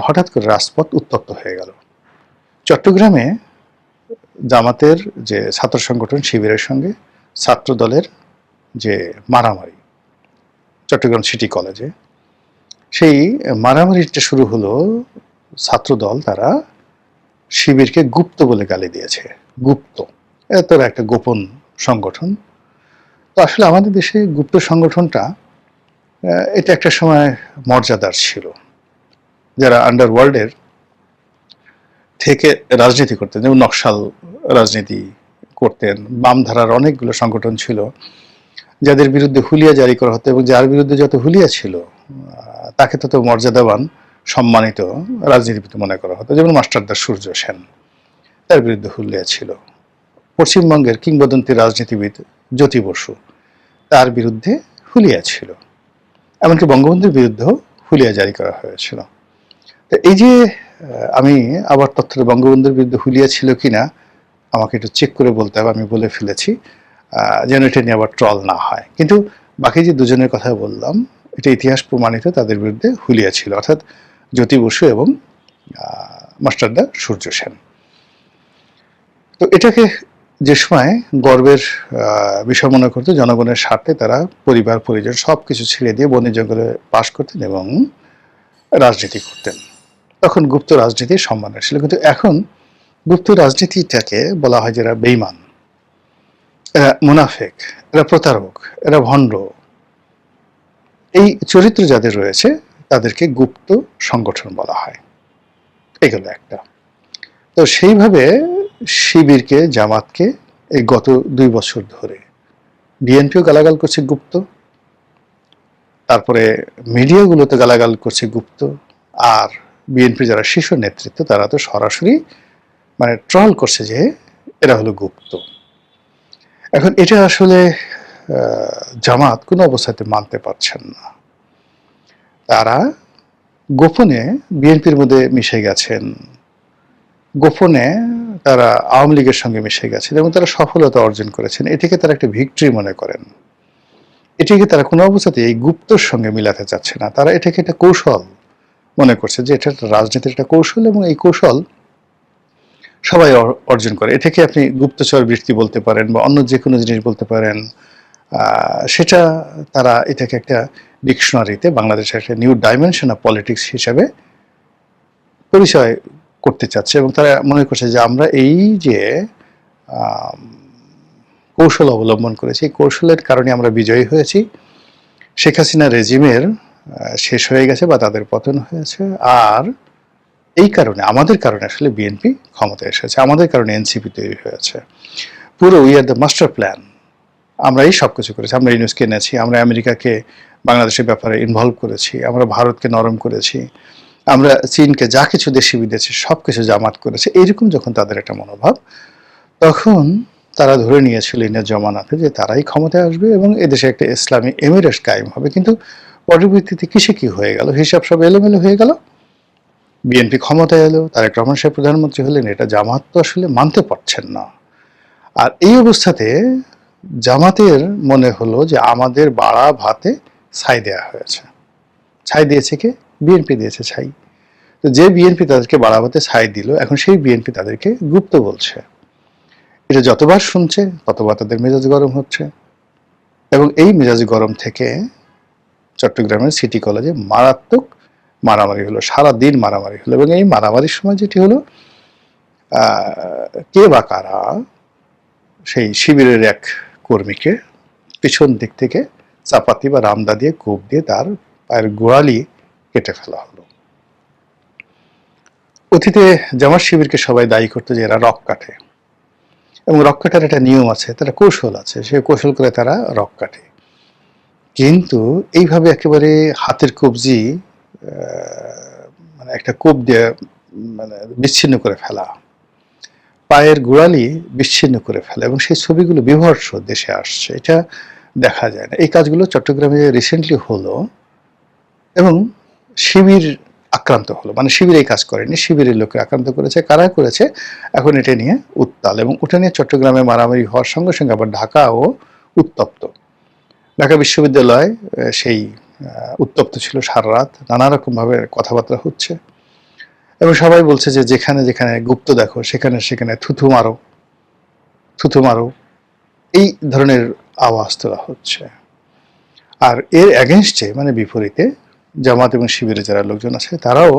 হঠাৎ করে রাজপথ উত্তপ্ত হয়ে গেল। চট্টগ্রামে জামাতের যে ছাত্র সংগঠন শিবিরের সঙ্গে ছাত্র দলের যে মারামারি চট্টগ্রাম সিটি কলেজে, সেই মারামারিটা শুরু হলো। ছাত্রদল তারা শিবিরকে গুপ্ত বলে গালি দিয়েছে। গুপ্ত, এত একটা গোপন সংগঠন। তো আসলে আমাদের দেশে গুপ্ত সংগঠনটা এটা একটা সময় মর্যাদার ছিল। যারা আন্ডারওয়ার্ল্ডের থেকে রাজনীতি করতেন, যেমন নকশাল রাজনীতি করতেন, বাম ধারার অনেকগুলো সংগঠন ছিল যাদের বিরুদ্ধে হুলিয়া জারি করা হতো, এবং যার বিরুদ্ধে যত হুলিয়া ছিল তাকে তত মর্যাদাবান সম্মানিত রাজনীতিবিদ মনে করা হতো। যেমন মাস্টারদা সূর্য সেন, তার বিরুদ্ধে হুলিয়া ছিল। পশ্চিমবঙ্গের কিংবদন্তি রাজনীতিবিদ জ্যোতি বসু, তার বিরুদ্ধে হুলিয়া ছিল। এমনকি বঙ্গবন্ধুর বিরুদ্ধেও হুলিয়া জারি করা হয়েছিল। তো এই যে আমি আবার তথ্যটা বঙ্গবন্ধুর বিরুদ্ধে হুলিয়া ছিল কিনা আমাকে একটু চেক করে বলতে হবে, আমি বলে ফেলেছি যেন এটা নিয়ে আবার ট্রল না হয়। কিন্তু বাকি যে দুজনের কথা বললাম, এটা ইতিহাস প্রমাণিত, তাদের বিরুদ্ধে হুলিয়া ছিল, অর্থাৎ জ্যোতি বসু এবং মাস্টারদা সূর্য সেন। তো এটাকে যে সময় গর্বের বিষয় মনে করতো, জনগণের স্বার্থে তারা পরিবার পরিজন সব কিছু ছেড়ে দিয়ে বনে জঙ্গলে বাস করতেন এবং রাজনীতি করতেন। তখন গুপ্ত রাজনীতির সম্মান ছিল। কিন্তু এখন গুপ্ত রাজনীতিটাকে বলা হয় যারা বেঈমান, এরা মুনাফেক, এরা প্রতারক, এরা ভণ্ড, এই চরিত্র যাদের রয়েছে তাদেরকে গুপ্ত সংগঠন বলা হয়। এগুলো একটা। তো সেইভাবে শিবিরকে, জামাতকে এই গত 2 বছর ধরে বিএনপিও গালাগাল করছে গুপ্ত, তারপরে মিডিয়াগুলোতে গালাগাল করছে গুপ্ত, আর বিএনপি যারা শীর্ষ নেতৃত্ব তারা তো সরাসরি মানে ট্রল করছে যে এরা হলো গুপ্ত। এখন এটা আসলে জামাত কোনো অবস্থাতে মানতে পারছেন না। তারা গোপনে বিএনপির মধ্যে মিশে গেছেন, গোপনে তারা আওয়ামী লীগের সঙ্গে মিশে গেছেন এবং তারা সফলতা অর্জন করেছেন। এটিকে তারা একটা ভিক্টরি মনে করেন। এটিকে তারা কোনো অবস্থাতে এই গুপ্তর সঙ্গে মিলাতে চাচ্ছে না। তারা এটাকে একটা কৌশল মনে করছে যে এটা একটা রাজনীতির একটা কৌশল, এবং এই কৌশল সবাই অর্জন করে। এটাকে আপনি গুপ্তচর বৃত্তি বলতে পারেন বা অন্য যে কোনো জিনিস বলতে পারেন। সেটা তারা এটাকে একটা ডিকশনারিতে বাংলাদেশের একটা নিউ ডাইমেনশন অফ পলিটিক্স হিসাবে পরিচয় করতে চাচ্ছে, এবং তারা মনে করছে যে আমরা এই যে কৌশল অবলম্বন করেছি, এই কৌশলের কারণে আমরা বিজয়ী হয়েছি। শেখ হাসিনা রেজিমের শেষ হয়ে গেছে বা তাদের পতন হয়েছে, আর এই কারণে আমাদের কারণে আসলে বিএনপি ক্ষমতায় এসেছে, আমাদের কারণে এনসিপি তৈরি হয়েছে। পুরো we are the master plan, আমরা এই সব কিছু করেছি। আমরা ইউনুসকে এনেছি, আমরা আমেরিকাকে বাংলাদেশের ব্যাপারে ইনভলভ করেছি, আমরা ভারতকে নরম করেছি, আমরা চীনকে যা কিছু দেশি বিদেশি সব কিছু জামাত করেছে। এইরকম যখন তাদের একটা মনোভাব, তখন তারা ধরে নিয়েছিল ইনের জমানাতে যে তারাই ক্ষমতায় আসবে এবং এদেশে একটা ইসলামী এমিরেটস কায়েম হবে। কিন্তু পরবর্তীতে কিসে কি হয়ে গেল, হিসাব সব এলোমেলো হয়ে গেল। বিএনপি ক্ষমতায় এলো, তারেক রহমান সাহেব প্রধানমন্ত্রী হলেন, এটা জামাত তো আসলে মানতে পারছেন না। আর এই অবস্থাতে জামাতের মনে হলো যে আমাদের বাড়া ভাতে ছাই দেওয়া হয়েছে। ছাই দিয়েছে কে? বিএনপি দিয়েছে ছাই। তো যে বিএনপি তাদেরকে বাড়া ভাতে ছাই দিল, এখন সেই বিএনপি তাদেরকে গুপ্ত বলছে। এটা যতবার শুনছে ততবার তাদের মেজাজ গরম হচ্ছে, এবং এই মেজাজ গরম থেকে চট্টগ্রামের সিটি কলেজে মারাত্মক মারামারি হলো, সারাদিন মারামারি হলো। এবং এই মারামারির সময় যেটি হলো, কে বা কারা সেই শিবিরের এক কর্মীকে পিছন দিক থেকে চাপাতি বা রামদা দিয়ে কোপ দিয়ে তার পায়ের গোড়ালি কেটে ফেলা হলো। অতীতে জামাত শিবিরকে সবাই দায়ী করতো যে এরা রক কাটে, এবং রক কাটার একটা নিয়ম আছে, তারা কৌশল আছে, সে কৌশল করে তারা রক কাটে। কিন্তু এইভাবে একেবারে হাতের কবজি মানে একটা কোপ দিয়ে মানে বিচ্ছিন্ন করে ফেলা, পায়ের গোড়ালি বিচ্ছিন্ন করে ফেলা, এবং সেই ছবিগুলো বিভৎস দেশে আসছে, এটা দেখা যায় না। এই কাজগুলো চট্টগ্রামে রিসেন্টলি হলো, এবং শিবির আক্রান্ত হলো। মানে শিবির এই কাজ করেনি, শিবিরের লোকে আক্রান্ত করেছে। কারা করেছে এখন এটা নিয়ে উত্তাল, এবং ওটা নিয়ে চট্টগ্রামে মারামারি হওয়ার সঙ্গে সঙ্গে আবার ঢাকাও উত্তপ্ত। ঢাকা বিশ্ববিদ্যালয় সেই উত্তপ্ত ছিল সারা রাত, নানা রকমভাবে কথাবার্তা হচ্ছে। এবং সবাই বলছে যে যেখানে যেখানে গুপ্ত দেখো সেখানে সেখানে থুথু মারো, থুথু মারো, এই ধরনের আওয়াজ তোলা হচ্ছে। আর এর অ্যাগেনস্টে মানে বিপরীতে জামাত এবং শিবিরে যারা লোকজন আছে তারাও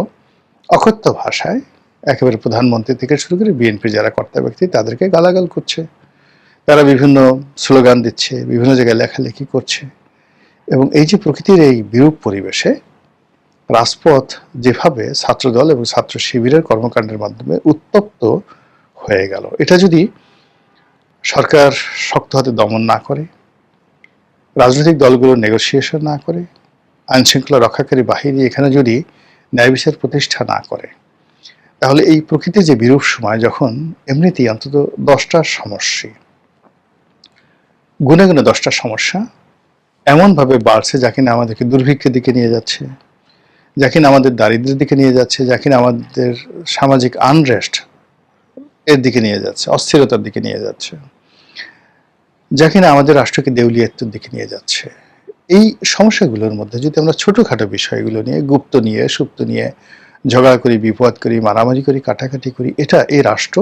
অকথ্য ভাষায় একেবারে প্রধানমন্ত্রী থেকে শুরু করে বিএনপির যারা কর্তা ব্যক্তি তাদেরকে গালাগাল করছে। তারা বিভিন্ন স্লোগান দিচ্ছে, বিভিন্ন জায়গায় লেখালেখি করছে। এবং এই যে প্রকৃতির এই বিরূপ পরিবেশে রাজপথ যেভাবে ছাত্রদল এবং ছাত্র শিবিরের কর্মকাণ্ডের মাধ্যমে উত্তপ্ত হয়ে গেল, এটা যদি সরকার শক্ত হাতে দমন না করে, রাজনৈতিক দলগুলো নেগোসিয়েশন না করে, আইনশৃঙ্খলা রক্ষাকারী বাহিনী এখানে যদি ন্যায় বিচার প্রতিষ্ঠা না করে, তাহলে এই প্রকৃতির যে বিরূপ সময় যখন এমনিতেই অন্তত 10টা সমস্যা, গুনে গুনে 10টা সমস্যা এমনভাবে বাড়ছে যা কিনা আমাদেরকে দুর্ভিক্ষের দিকে নিয়ে যাচ্ছে, যা কিনা আমাদের দারিদ্র্যের দিকে নিয়ে যাচ্ছে, যা কিনা আমাদের সামাজিক আনরেস্ট এর দিকে নিয়ে যাচ্ছে, অস্থিরতার দিকে নিয়ে যাচ্ছে, যা কিনা আমাদের রাষ্ট্রকে দেউলিয়াত্বের দিকে নিয়ে যাচ্ছে। এই সমস্যাগুলোর মধ্যে যদি আমরা ছোটোখাটো বিষয়গুলো নিয়ে, গুপ্ত নিয়ে, সুপ্ত নিয়ে ঝগড়া করি, বিপদ করি, মারামারি করি, কাটাকাটি করি, এটা এই রাষ্ট্র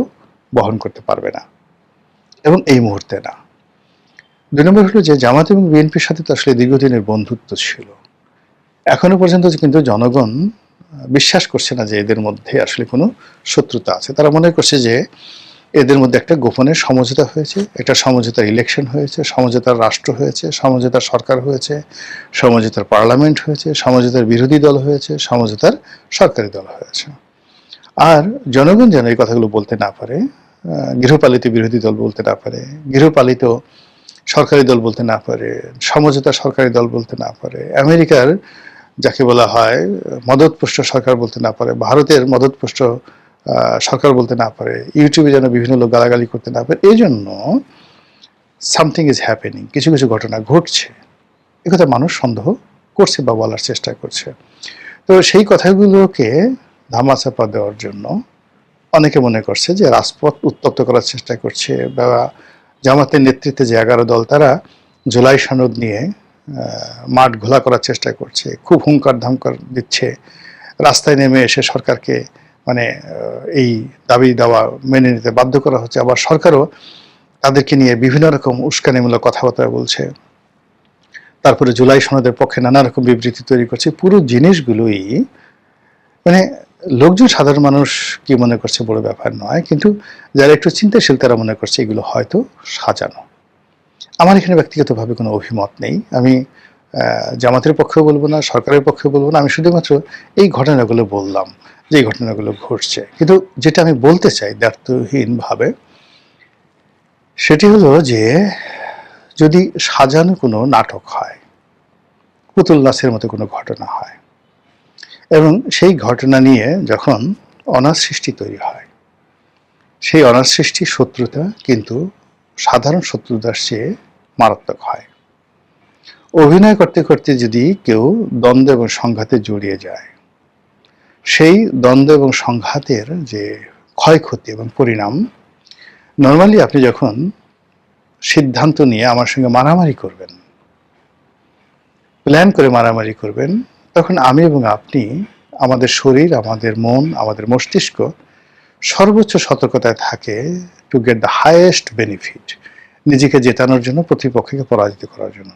বহন করতে পারবে না, এবং এই মুহূর্তে না। 2 নম্বর হলো যে জামাত এবং বিএনপির সাথে তো আসলে দীর্ঘদিনের বন্ধুত্ব ছিল। এখনো পর্যন্ত কিন্তু জনগণ বিশ্বাস করছে না যে এদের মধ্যে আসলে কোনো শত্রুতা আছে। তারা মনে করছে যে এদের মধ্যে একটা গোপনের সমঝোতা হয়েছে, একটা সমঝোতার ইলেকশন হয়েছে, সমঝোতার রাষ্ট্র হয়েছে, সমঝোতার সরকার হয়েছে, সমঝোতার পার্লামেন্ট হয়েছে, সমঝোতার বিরোধী দল হয়েছে, সমঝোতার সরকারি দল হয়েছে। আর জনগণ যেন এই কথাগুলো বলতে না পারে, গৃহপালিত বিরোধী দল বলতে না পারে, গৃহপালিত সরকারি দল বলতে না পারে, সমঝোতা সরকারি দল বলতে না পারে, আমেরিকার যাকে বলা হয় মদতপুষ্ট সরকার বলতে না পারে, ভারতের মদতপুষ্ট সরকার বলতে না পারে, ইউটিউবে যেন বিভিন্ন লোক গালাগালি করতে না পারে। এই জন্য সামথিং ইজ হ্যাপেনিং, কিছু কিছু ঘটনা ঘটছে, একথা মানুষ সন্দেহ করছে বা বলার চেষ্টা করছে। তো সেই কথাগুলোকে ধামাচাপা দেওয়ার জন্য অনেকে মনে করছে যে রাজপথ উত্তপ্ত করার চেষ্টা করছে, বা জামাতের নেতৃত্বে যে 11 দল তারা জুলাই সনদ নিয়ে মাঠ ঘোলা করার চেষ্টা করছে, খুব হুঙ্কার ধামকার দিচ্ছে, রাস্তায় নেমে এসে সরকারকে মানে এই দাবি দাওয়া মেনে নিতে বাধ্য করা হচ্ছে। আবার সরকারও তাদেরকে নিয়ে বিভিন্ন রকম উস্কানিমূলক কথাবার্তা বলছে, তারপরে জুলাই সনদের পক্ষে নানা রকম বিবৃতি তৈরি করছে। পুরো জিনিসগুলোই মানে লোকজন, সাধারণ মানুষ কি মনে করছে বড় ব্যাপার নয়, কিন্তু যারা একটু চিন্তাশীল তারা মনে করছে এগুলো হয়তো সাজানো। আমার এখানে ব্যক্তিগতভাবে কোনো অভিমত নেই, আমি জামাতের পক্ষেও বলবো না, সরকারের পক্ষেও বলবো না, আমি শুধুমাত্র এই ঘটনাগুলো বললাম যে এই ঘটনাগুলো ঘটছে। কিন্তু যেটা আমি বলতে চাই দ্ব্যর্থহীনভাবে, সেটি হলো যে যদি সাজানো কোনো নাটক হয়, পুতুল নাচের মতো কোনো ঘটনা হয়, এবং সেই ঘটনা নিয়ে যখন অনার সৃষ্টি তৈরি হয়, সেই অনার সৃষ্টি শত্রুতা কিন্তু সাধারণ শত্রুতার চেয়ে মারাত্মক হয়। অভিনয় করতে করতে যদি কেউ দ্বন্দ্ব এবং সংঘাতে জড়িয়ে যায়, সেই দ্বন্দ্ব এবং সংঘাতের যে ক্ষয়ক্ষতি এবং পরিণাম, নর্মালি আপনি যখন সিদ্ধান্ত নিয়ে আমার সঙ্গে মারামারি করবেন, প্ল্যান করে মারামারি করবেন, তখন আমি এবং আপনি, আমাদের শরীর, আমাদের মন, আমাদের মস্তিষ্ক সর্বোচ্চ সতর্কতায় থাকে to get the highest benefit, নিজেকে জেতানোর জন্য, প্রতিপক্ষকে পরাজিত করার জন্য।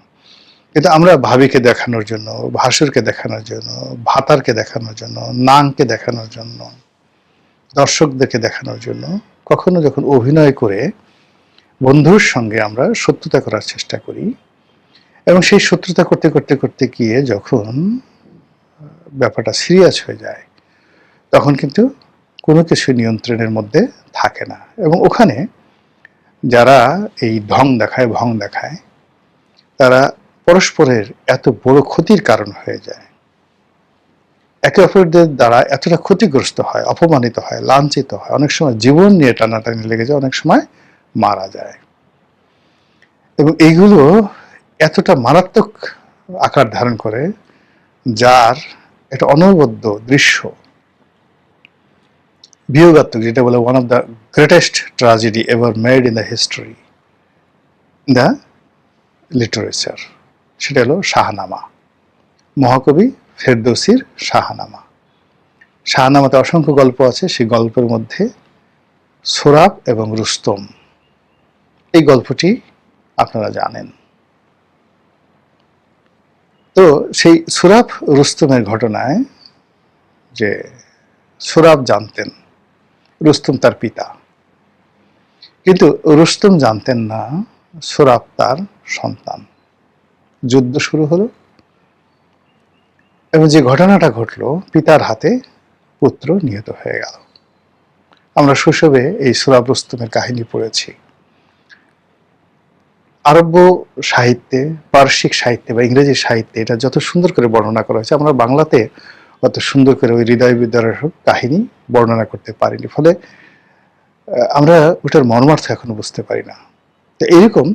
কিন্তু আমরা ভাবিকে দেখানোর জন্য, ভাসুরকে দেখানোর জন্য, ভাতারকে দেখানোর জন্য, নাংকে দেখানোর জন্য, দর্শকদেরকে দেখানোর জন্য কখনো যখন অভিনয় করে বন্ধুর সঙ্গে আমরা শত্রুতা করার চেষ্টা করি, এবং সেই শত্রুতা করতে করতে করতে গিয়ে যখন ব্যাপারটা সিরিয়াস হয়ে যায়, তখন কিন্তু কোনো কিছু নিয়ন্ত্রণের মধ্যে থাকে না। এবং ওখানে যারা এই ভং দেখায় তারা পরস্পরের এত বড় ক্ষতির কারণ হয়ে যায়, একে অপরদের দ্বারা এতটা ক্ষতিগ্রস্ত হয়, অপমানিত হয়, লাঞ্ছিত হয়, অনেক সময় জীবন নিয়ে টানাটানি লেগে যায়, অনেক সময় মারা যায়। এবং এইগুলো এতটা মারাত্মক আকার ধারণ করে, যার একটা অনবদ্য দৃশ্য, বিয়োগাত্মক, যেটা বলে one of the greatest tragedy ever made in the history, the literature, সেটা হলো শাহনামা, মহাকবি ফেরদৌসির শাহনামা। শাহনামাতে অসংখ্য গল্প আছে, সেই গল্পের মধ্যে সুরাব এবং রুস্তম এই গল্পটি আপনারা জানেন। তো সেই সুরাব রুস্তমের ঘটনায় যে সুরাব জানতেন রুস্তম তার পিতা, কিন্তু রুস্তম জানতেন না সুরাব তার সন্তান। যুদ্ধ শুরু হলো এবং যে ঘটনাটা ঘটলো, পিতার হাতে পুত্র নিহত হয়ে গেল। আমরা শৈশবে এই সুরাব রুস্তমের কাহিনী পড়েছি। আরব্য সাহিত্যে, পারসিক সাহিত্যে বা ইংরেজি সাহিত্যে এটা যত সুন্দর করে বর্ণনা করা হয়েছে, আমরা বাংলাতে অত সুন্দর করে ওই হৃদয় বিদারক কাহিনী বর্ণনা করতে পারিনি, ফলে আমরা ওটার মর্মার্থ এখনো বুঝতে পারি না। তো এরকম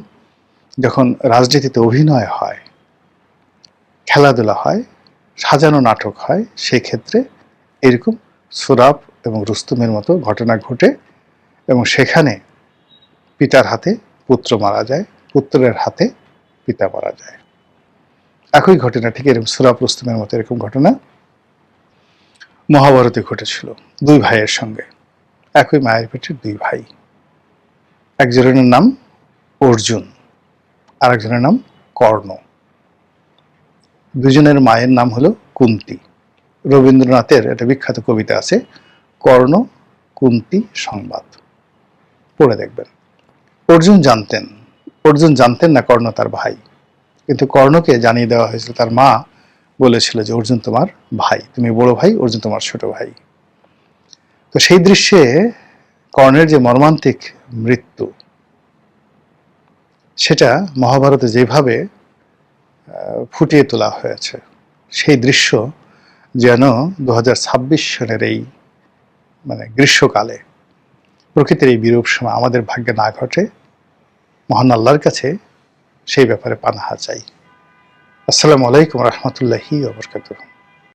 যখন রাজনীতিতে অভিনয় হয়, খেলাধুলা হয়, সাজানো নাটক হয়, সেই ক্ষেত্রে এরকম সুরাব এবং রুস্তমের মতো ঘটনা ঘটে এবং সেখানে পিতার হাতে পুত্র মারা যায়, পুত্রের হাতে পিতা মারা যায়। একই ঘটনা, ঠিক এরকম সুরাব রুস্তমের মতো এরকম ঘটনা মহাভারতে ঘটেছিল দুই ভাইয়ের সঙ্গে। একই মায়ের পেটের দুই ভাই, একজনের নাম অর্জুন আর একজনের নাম কর্ণ। দুজনের মায়ের নাম হলো কুন্তী। রবীন্দ্রনাথের একটা বিখ্যাত কবিতা আছে, কর্ণ কুন্তী সংবাদ, পড়ে দেখবেন। অর্জুন জানতেন না কর্ণ তার ভাই, কিন্তু কর্ণকে জানিয়ে দেওয়া হয়েছিল, তার মা বলেছিল যে অর্জুন তোমার ভাই, তুমি বড় ভাই, অর্জুন তোমার ছোট ভাই। তো সেই দৃশ্যে কর্ণের যে মর্মান্তিক মৃত্যু, সেটা মহাভারতে যেভাবে ফুটিয়ে তোলা হয়েছে, সেই দৃশ্য যেন 2026 সনের এই গ্রীষ্মকালে প্রকৃতির এই বিরূপ সময় আমাদের ভাগ্যে না ঘটে, মহান আল্লাহর কাছে সেই ব্যাপারে পানাহা চাই। আসসালামু আলাইকুম রহমতুল্লাহি ওয়া বারাকাতুহু।